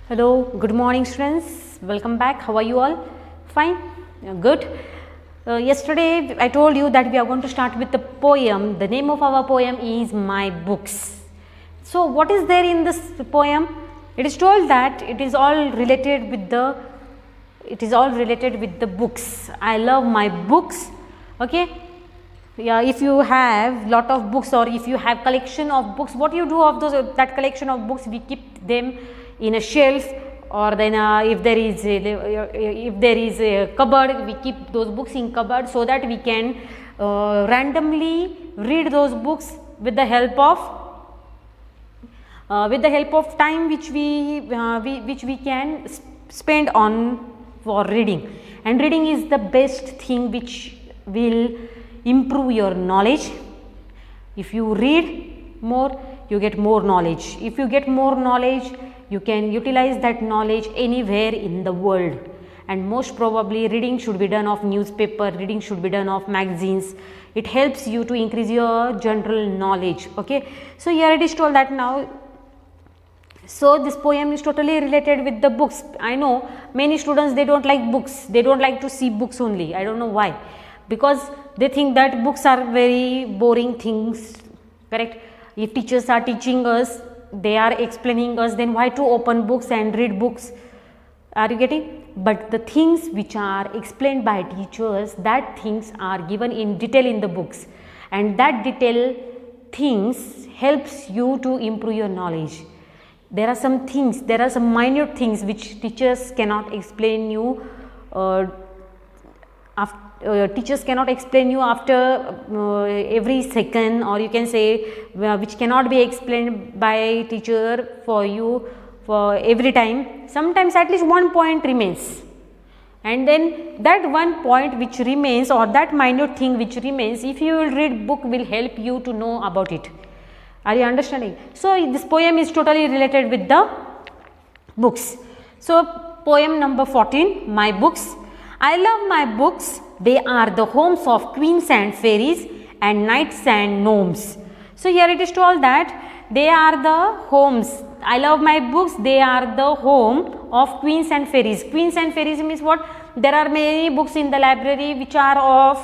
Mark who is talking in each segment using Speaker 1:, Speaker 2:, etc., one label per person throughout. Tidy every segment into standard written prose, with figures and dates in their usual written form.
Speaker 1: Hello, good morning students. Welcome back. How are you all? Fine? Good. Yesterday I told you that we are going to start with the poem. The name of our poem is My Books. So what is there in this poem? It is told that it is all related with the books. I love my books. Okay. Yeah, if you have lot of books or if you have collection of books, what you do of that collection of books? We keep them in a shelf, or then if there is a cupboard, we keep those books in cupboard so that we can randomly read those books with the help of time which we can spend on for reading. And reading is the best thing which will improve your knowledge. If you read more, you get more knowledge. If you get more knowledge, you can utilize that knowledge anywhere in the world. And most probably reading should be done of newspaper, reading should be done of magazines. It helps you to increase your general knowledge. Okay, so here it is told that now, so this poem is totally related with the books. I know many students, they don't like books, they don't like to see books only. I don't know why, because they think that books are very boring things, correct? If teachers are teaching us, they are explaining us, then why to open books and read books? Are you getting? But the things which are explained by teachers, that things are given in detail in the books, and that detail things helps you to improve your knowledge. There are some things, there are some minute things which teachers cannot explain you teachers cannot explain you after every second, or you can say which cannot be explained by teacher for you for every time. Sometimes at least one point remains, and then that one point which remains, or that minute thing which remains, if you will read book, will help you to know about it. Are you understanding? So this poem is totally related with the books. So poem number 14, My Books. I love my books. They are the homes of queens and fairies and knights and gnomes. So here it is told that they are the homes. I love my books. They are the home of queens and fairies. Queens and fairies means what? There are many books in the library which are of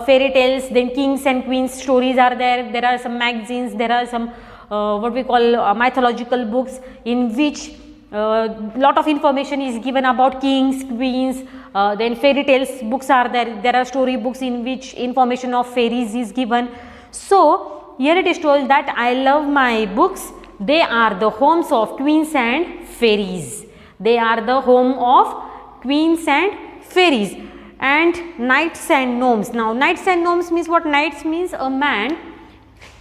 Speaker 1: fairy tales. Then kings and queens stories are there. There are some magazines. There are some what we call mythological books in which lot of information is given about kings, queens. Then fairy tales books are there. There are story books in which information of fairies is given. So here it is told that I love my books. They are the homes of queens and fairies. They are the home of queens and fairies and knights and gnomes. Now knights and gnomes means what? Knights means a man.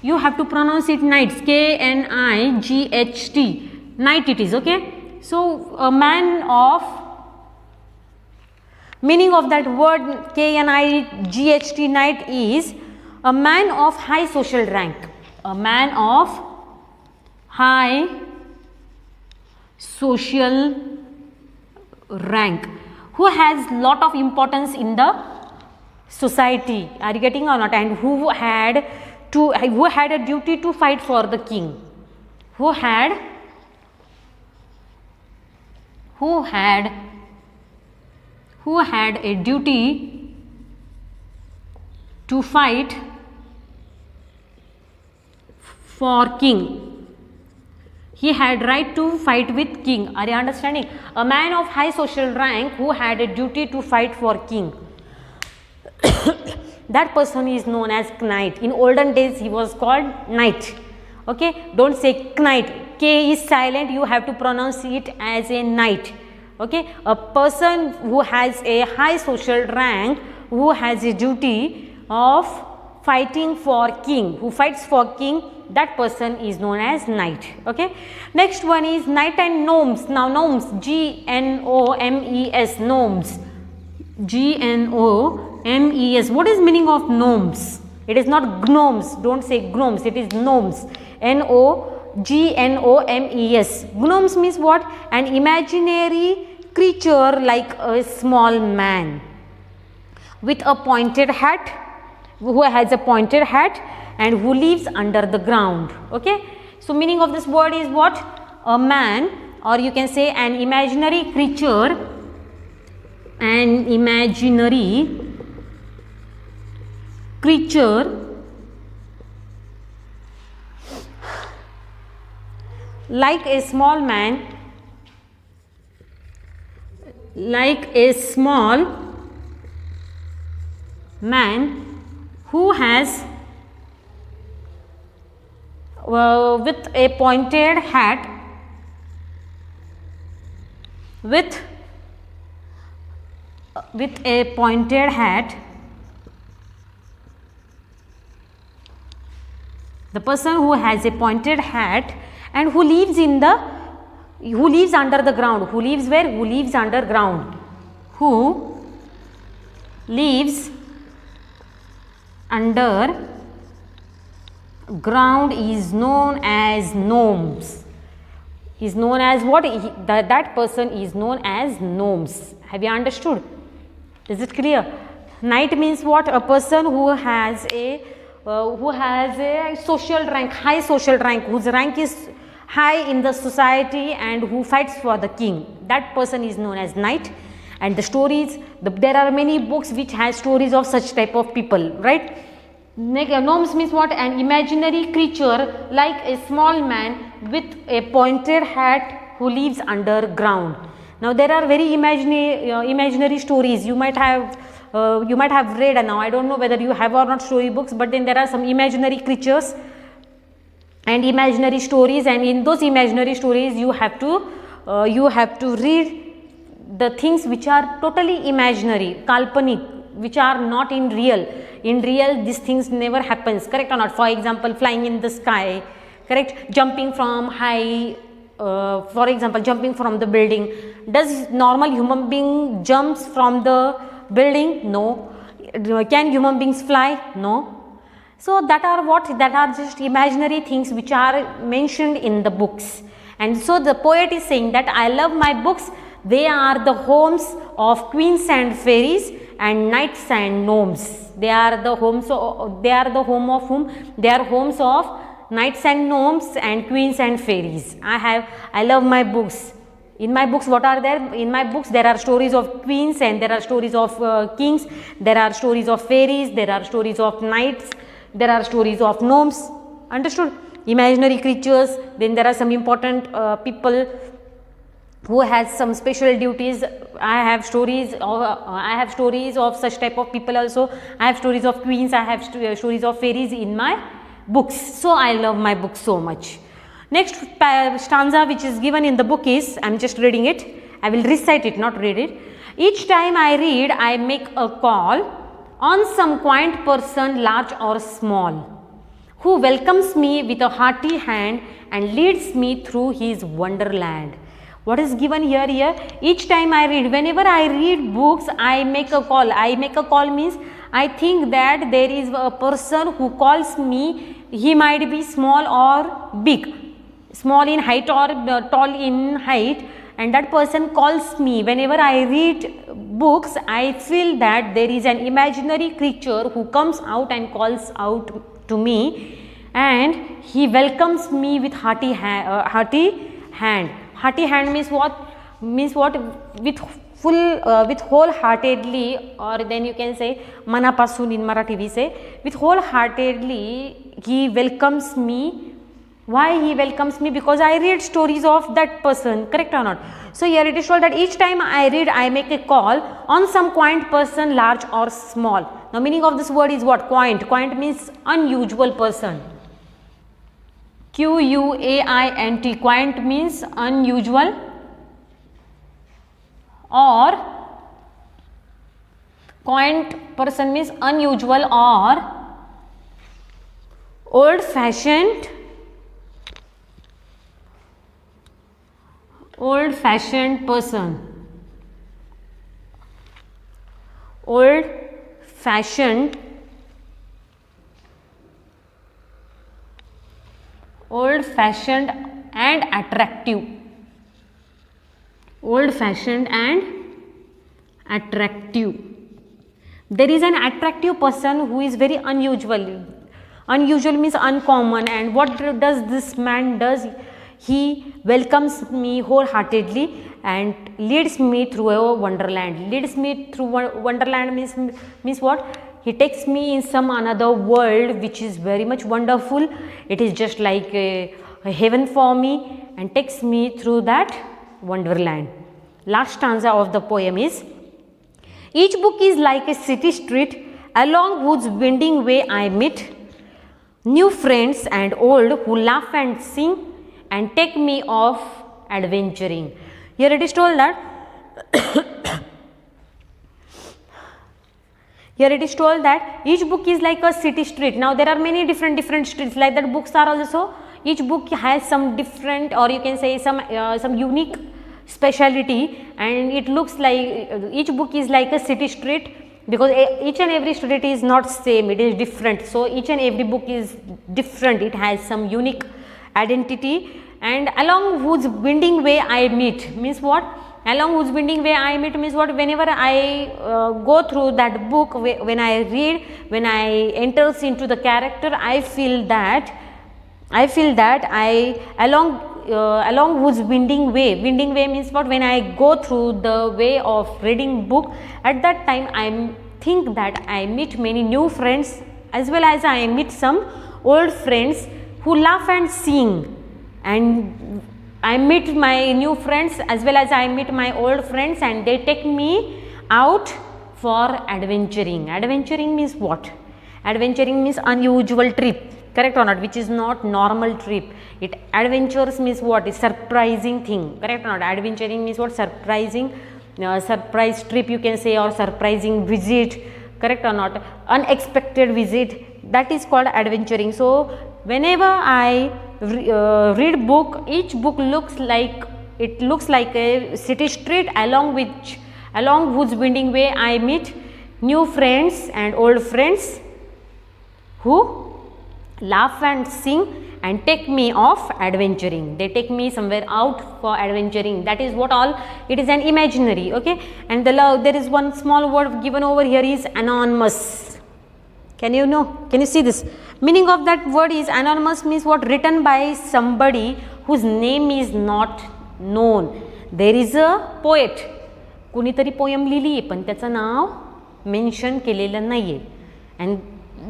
Speaker 1: You have to pronounce it knights, K-N-I-G-H-T. Knight it is, okay. So a man of, meaning of that word K-N-I-G-H-T, knight, is a man of high social rank. A man of high social rank who has lot of importance in the society. Are you getting or not? And who had a duty to fight for the king. Who had a duty to fight for king. He had right to fight with king. Are you understanding? A man of high social rank who had a duty to fight for king. That person is known as knight. In olden days he was called knight. Okay, don't say knight. K is silent, you have to pronounce it as a knight. Okay, a person who has a high social rank, who has a duty of fighting for king, who fights for king, that person is known as knight. Okay, next one is knight and gnomes. Now gnomes, G-N-O-M-E-S, gnomes, G-N-O-M-E-S. What is meaning of gnomes? It is not gnomes, don't say gnomes, it is gnomes, N-O-G-N-O-M-E-S. Gnomes means what? An imaginary creature like a small man with a pointed hat, who has a pointed hat and who lives under the ground. Okay, So, meaning of this word is what? A man or you can say an imaginary creature, an imaginary creature like a small man, like a small man who has with a pointed hat, with a pointed hat, the person who has a pointed hat and who lives under the ground. Who lives where? Who lives underground. Who lives under ground is known as gnomes. Is known as what? That person is known as gnomes. Have you understood? Is it clear? Knight means what? A person who has a social rank, high social rank, whose rank is high in the society and who fights for the king. That person is known as knight. And the stories, there are many books which has stories of such type of people, right? Gnomes means what? An imaginary creature like a small man with a pointed hat who lives underground. Now there are very imaginary stories you might have read, and now I don't know whether you have or not storybooks, but then there are some imaginary creatures and imaginary stories, and in those imaginary stories you have to read the things which are totally imaginary, kalpanik, which are not in real. In real these things never happens, correct or not? For example, flying in the sky, correct? Jumping from high, for example, jumping from the building. Does normal human being jumps from the building? No. Can human beings fly? No. So that are what? That are just imaginary things which are mentioned in the books. And so the poet is saying that I love my books. They are the homes of queens and fairies and knights and gnomes. They are the homes of, they are the home of whom? They are homes of knights and gnomes and queens and fairies. I love my books. In my books, what are there? In my books, there are stories of queens and there are stories of kings. There are stories of fairies. There are stories of knights. There are stories of gnomes. Understood? Imaginary creatures. Then there are some important people who has some special duties. I have stories of such type of people also. I have stories of queens. I have stories of fairies in my books. So I love my books so much. Next stanza which is given in the book is, I am just reading it. I will recite it, not read it. Each time I read, I make a call on some quaint person, large or small, who welcomes me with a hearty hand and leads me through his wonderland. What is given here? Each time I read, whenever I read books, I make a call. I make a call means I think that there is a person who calls me. He might be small or big, small in height or tall in height, and that person calls me. Whenever I read books, I feel that there is an imaginary creature who comes out and calls out to me, and he welcomes me with hearty hand. Hearty hand means what? Means what? With full, with wholeheartedly, or then you can say manapasun in Marathi we say, with wholeheartedly he welcomes me. Why he welcomes me? Because I read stories of that person, correct or not? So here it is told that each time I read, I make a call on some quaint person, large or small. Now meaning of this word is what? Quaint. Quaint means unusual person. Quaint. Quaint means unusual, or quaint person means unusual or old fashioned person. Old fashioned and attractive. Old fashioned and attractive. There is an attractive person who is very unusual. Unusual means uncommon, and what does this man does? He welcomes me wholeheartedly and leads me through a wonderland. Leads me through wonderland means what? He takes me in some another world which is very much wonderful. It is just like a heaven for me and takes me through that wonderland. Last stanza of the poem is, each book is like a city street along whose winding way I meet new friends and old who laugh and sing and take me off adventuring. Here it is told that here it is told that each book is like a city street. Now there are many different streets, like that books are also, each book has some different, or you can say some unique speciality, and it looks like each book is like a city street, because each and every street is not same, it is different. So each and every book is different, it has some unique identity. And along whose winding way I meet means what? Along whose winding way I meet means what? Whenever I go through that book, when I read, when I enters into the character, I feel that I along whose winding way means what? When I go through the way of reading book, at that time I think that I meet many new friends, as well as I meet some old friends who laugh and sing, and I meet my new friends as well as I meet my old friends, and they take me out for adventuring. Adventuring means what? Adventuring means unusual trip, correct or not, which is not normal trip. It adventures means what? Is surprising thing, correct or not? Adventuring means what? Surprising, surprise trip you can say, or surprising visit, correct or not? Unexpected visit, that is called adventuring. So whenever I read book, each book looks like a city street along whose winding way I meet new friends and old friends who laugh and sing and take me off adventuring. They take me somewhere out for adventuring. That is what all, it is an imaginary, okay. And there is one small word given over here is anonymous. Can you see this? Meaning of that word is anonymous means what? Written by somebody whose name is not known. There is a poet, कुणीतरी poem लिहिली आहे पण त्याचं नाव mention केलेलं नाहीये, and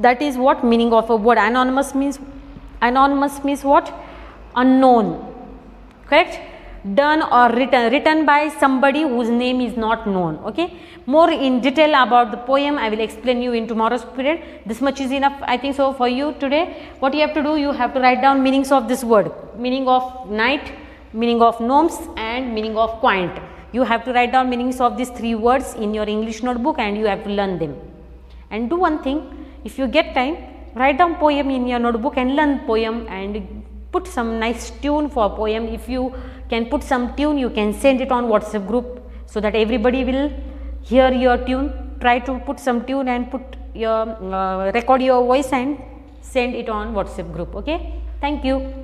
Speaker 1: that is what meaning of a word. Anonymous means what? Unknown, correct? Done or written by somebody whose name is not known, okay. More in detail about the poem I will explain you in tomorrow's period. This much is enough, I think so, for you today. What you have to do, you have to write down meanings of this word, meaning of night, meaning of gnomes, and meaning of quaint. You have to write down meanings of these three words in your English notebook, and you have to learn them. And do one thing, if you get time, write down poem in your notebook and learn poem, and put some nice tune for poem. If you can put some tune, you can send it on WhatsApp group so that everybody will hear your tune. Try to put some tune and put your record your voice and send it on WhatsApp group, okay. Thank you.